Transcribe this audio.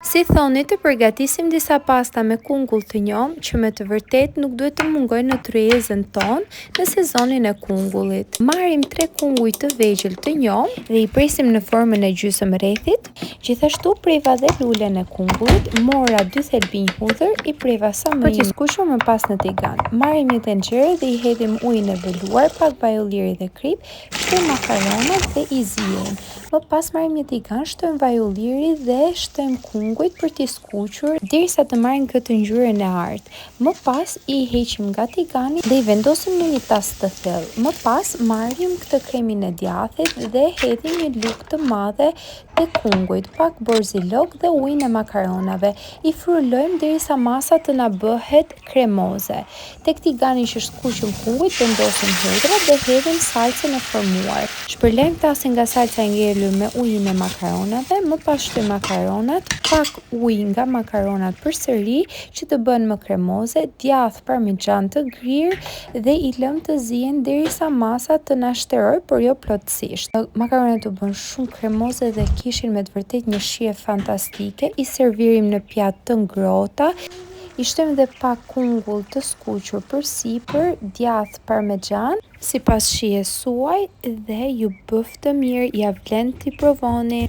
Si thoni të përgatisim disa pasta me kungull të njomë që me të vërtet nuk duhet të mungoj në tryezën tonë në sezonin e kungullit. Marrim 3 kunguj të vegjël të njomë dhe i presim në formën e gjysmë rrethit. Gjithashtu preva dhe lulen e kungullit, mora 2 thelbinj hudhër, i preva sa më për t'i skuqur më pas në tigan. Marrim një tenxhere dhe i hedhim ujin e velluar, pak vaj ulliri dhe krip, shtojmë makaronat dhe i ziejmë. Më pas marrim një tigan, shtojmë vaj ulliri dhe shtojmë kungujt për t'i skuqur derisa të marrin këtë ngjyrën e artë. Më pas i heqim nga tigani dhe i vendosim në një tas të thellë. Më pas marrim këtë kremin e djathit dhe hedhim një lugë të madhe të kungujt, pak borzilok dhe ujin e makaronave. I frulojmë derisa masa të na bëhet kremoze. Tek tigani që skuqëm kungujt vendosim hudhrat dhe hedhim salcën e formuar. Shpërlejmë tasin nga salca e ngelur me ujin e makaronave, më pas shtojmë makaronat, pak ujë nga makaronat përsëri që të bëhen më kremoze, djath parmixhan të grirë dhe i lëm të zihen derisa masa të na shteroj, por jo plotësisht. Makaronat u bën shumë kremoze dhe kishin me të vërtet një shije fantastike. I servirim në pjatë të ngrohta. I shtojmë dhe pak kungull të skuqur përsipër, djath parmexhan sipas shijes suaj dhe ju bëf të mirë, ja vlen t'i provoni.